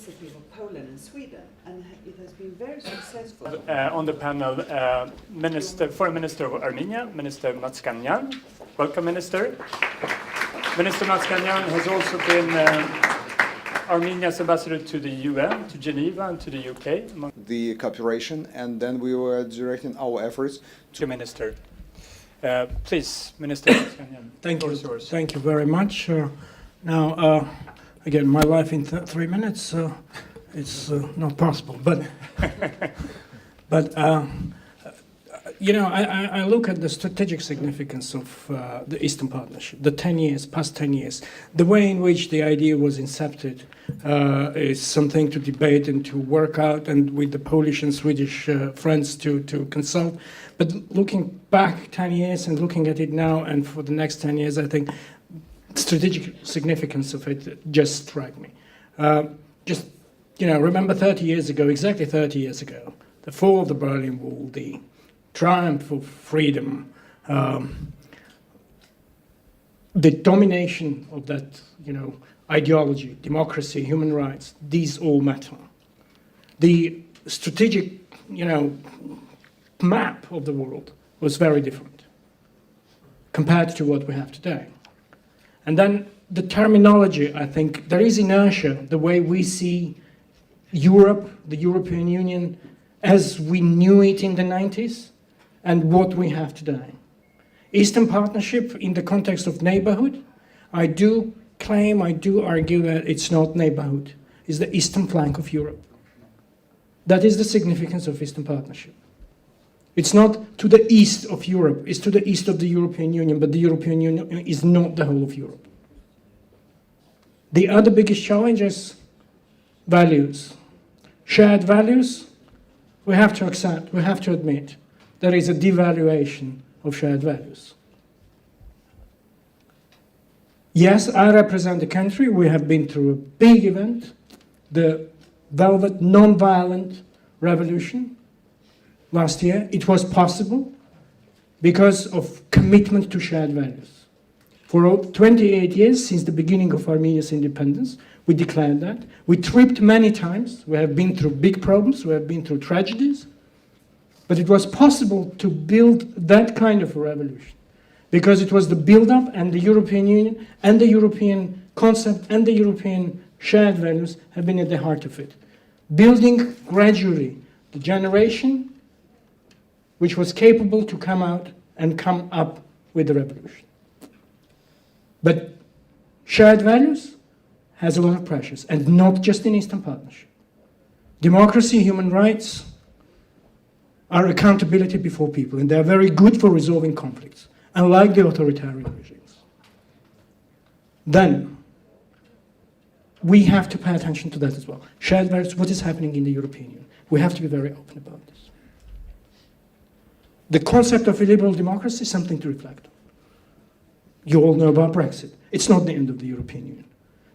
initiative of Poland and Sweden, and it has been very successful. On the panel, Foreign Minister of Armenia, Minister Matskanyan. Welcome, Minister. Minister Matskanyan has also been Armenia's ambassador to the UN, to Geneva, and to the UK. The cooperation, and then we were directing our efforts to Minister. Please, Minister Matskanyan. Thank you. Thank you very much. Now, again, my life in 3 minutes, it's not possible. But, you know, I look at the strategic significance of the Eastern Partnership, the past 10 years. The way in which the idea was incepted is something to debate and to work out, and with the Polish and Swedish friends to consult. But looking back 10 years and looking at it now and for the next 10 years, I think strategic significance of it just strike me. Just, you know, remember 30 years ago, exactly 30 years ago, the fall of the Berlin Wall, the triumph of freedom, the domination of that, you know, ideology, democracy, human rights, these all matter. The strategic, you know, map of the world was very different compared to what we have today. And then the terminology, I think, there is inertia, the way we see Europe, the European Union, as we knew it in the 90s, and what we have today. Eastern Partnership in the context of neighborhood, I do claim, I do argue that it's not neighborhood, it's the eastern flank of Europe. That is the significance of Eastern Partnership. It's not to the east of Europe, it's to the east of the European Union, but the European Union is not the whole of Europe. The other biggest challenge is values. Shared values, we have to accept, we have to admit, there is a devaluation of shared values. Yes, I represent the country. We have been through a big event, the Velvet non-violent revolution last year. It was possible because of commitment to shared values. For 28 years, since the beginning of Armenia's independence, we declared that. We tripped many times. We have been through big problems. We have been through tragedies. But it was possible to build that kind of a revolution because it was the build-up, and the European Union and the European concept and the European shared values have been at the heart of it. Building gradually the generation which was capable to come out and come up with the revolution. But shared values has a lot of pressures, and not just in Eastern Partnership. Democracy, human rights, are accountability before people, and they are very good for resolving conflicts, unlike the authoritarian regimes. Then, we have to pay attention to that as well. Shared values, what is happening in the European Union? We have to be very open about this. The concept of a liberal democracy is something to reflect on. You all know about Brexit. It's not the end of the European Union,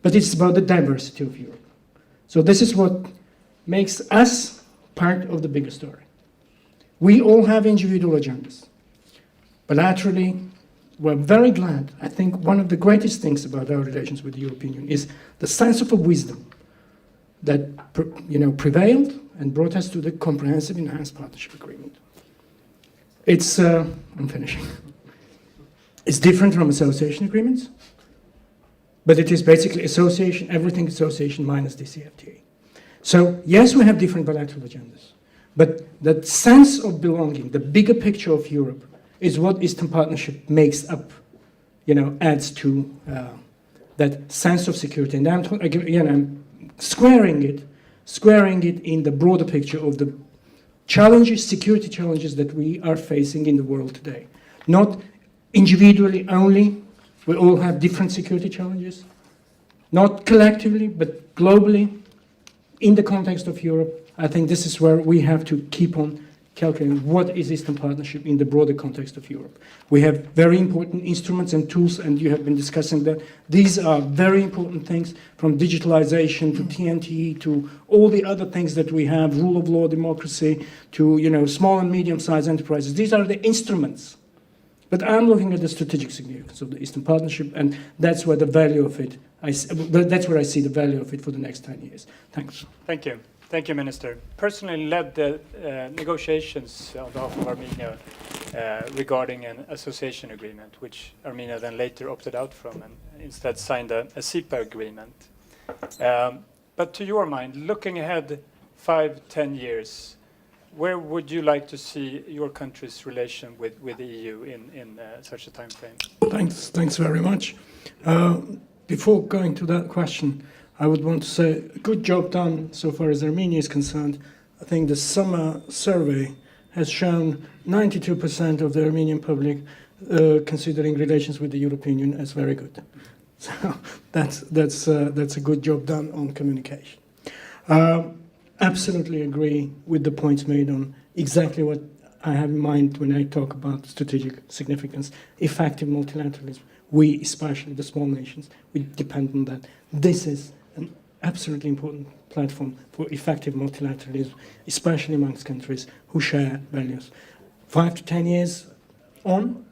but it's about the diversity of Europe. So this is what makes us part of the bigger story. We all have individual agendas. Bilaterally, we're very glad. I think one of the greatest things about our relations with the European Union is the sense of a wisdom that prevailed and brought us to the Comprehensive Enhanced Partnership Agreement. It's, I'm finishing. It's different from association agreements, but it is basically association, everything association minus DCFTA. So yes, we have different bilateral agendas. But that sense of belonging, the bigger picture of Europe, is what Eastern Partnership makes up, adds to that sense of security. And I'm squaring it in the broader picture of the challenges, security challenges that we are facing in the world today. Not individually only, we all have different security challenges. Not collectively, but globally, in the context of Europe. I think this is where we have to keep on calculating what is Eastern Partnership in the broader context of Europe. We have very important instruments and tools, and you have been discussing that. These are very important things, from digitalization to TNT to all the other things that we have, rule of law, democracy, to small and medium-sized enterprises. These are the instruments. But I'm looking at the strategic significance of the Eastern Partnership, and that's where the value of it, That's where I see the value of it for the next 10 years. Thanks. Thank you. Thank you, Minister. Personally led the negotiations on behalf of Armenia regarding an association agreement, which Armenia then later opted out from and instead signed a CEPA agreement. But to your mind, looking ahead 5-10 years, where would you like to see your country's relation with the EU in such a time frame? Thanks very much. Before going to that question, I would want to say good job done so far as Armenia is concerned. I think the summer survey has shown 92% of the Armenian public considering relations with the European Union as very good. So that's a good job done on communication. Absolutely agree with the points made on exactly what I have in mind when I talk about strategic significance, effective multilateralism. We, especially the small nations, we depend on that. This is an absolutely important platform for effective multilateralism, especially amongst countries who share values. 5 to 10 years on,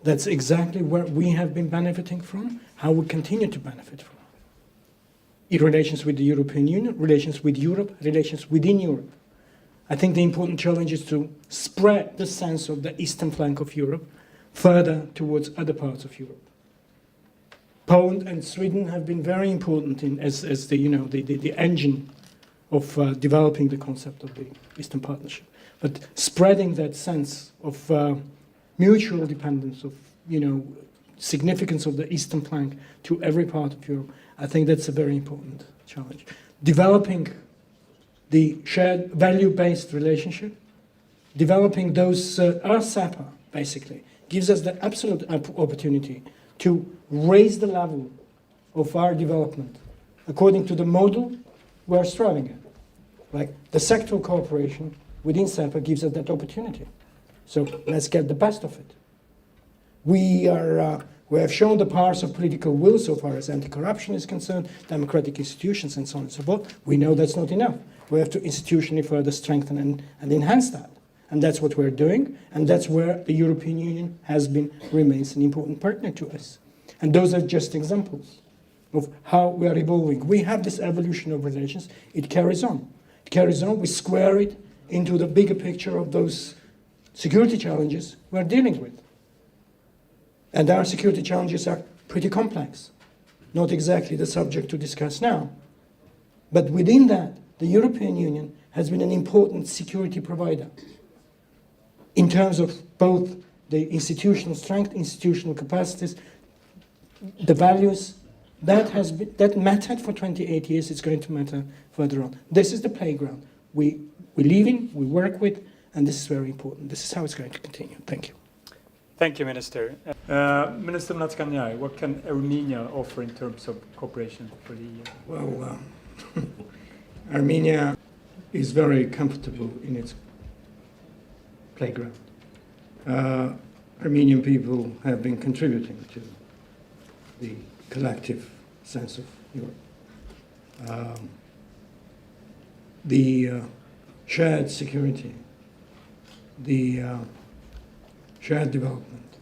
that's exactly where we have been benefiting from, how we continue to benefit from. In relations with the European Union, relations with Europe, relations within Europe. I think the important challenge is to spread the sense of the eastern flank of Europe further towards other parts of Europe. Poland and Sweden have been very important as the engine of developing the concept of the Eastern Partnership. But spreading that sense of mutual dependence, of significance of the eastern flank to every part of Europe, I think that's a very important challenge. Developing the shared value-based relationship, developing those, our SAPA, basically, gives us the absolute opportunity to raise the level of our development according to the model we're striving at. Like the sectoral cooperation within SAPA gives us that opportunity. So let's get the best of it. We have shown the powers of political will so far as anti-corruption is concerned, democratic institutions, and so on and so forth. We know that's not enough. We have to institutionally further strengthen and enhance that. And that's what we're doing, and that's where the European Union remains an important partner to us. And those are just examples of how we are evolving. We have this evolution of relations. It carries on. It carries on. We square it into the bigger picture of those security challenges we're dealing with. And our security challenges are pretty complex, not exactly the subject to discuss now. But within that, the European Union has been an important security provider in terms of both the institutional strength, institutional capacities, the values. That mattered for 28 years, it's going to matter further on. This is the playground we live in, we work with, and this is very important. This is how it's going to continue. Thank you. Thank you, Minister. Minister Mnatskanian, what can Armenia offer in terms of cooperation for the EU? Well, Armenia is very comfortable in its playground. Armenian people have been contributing to the collective sense of Europe. The shared security, the shared development,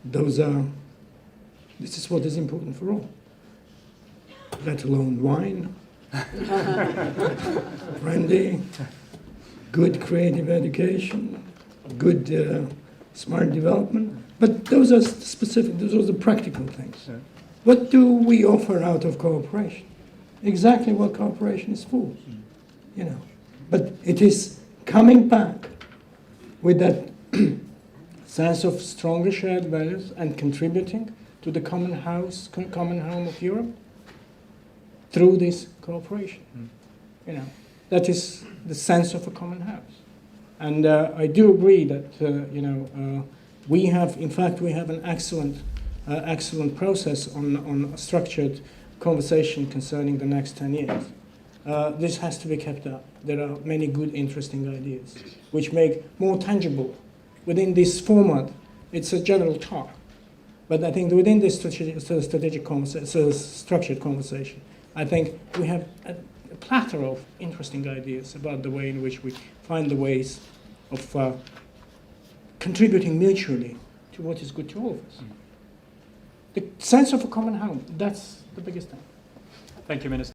this is what is important for all, let alone wine, brandy, good creative education, good smart development. But those are specific, those are the practical things. Yeah. What do we offer out of cooperation? Exactly what cooperation is for, But it is coming back with that sense of stronger shared values and contributing to the common home of Europe through this cooperation. That is the sense of a common house. And I do agree that we have an excellent process on a structured conversation concerning the next 10 years. This has to be kept up. There are many good, interesting ideas which make more tangible. Within this format, it's a general talk. But I think within this structured conversation, I think we have a plethora of interesting ideas about the way in which we find the ways of contributing mutually to what is good to all of us. The sense of a common home, that's the biggest thing. Thank you, Minister.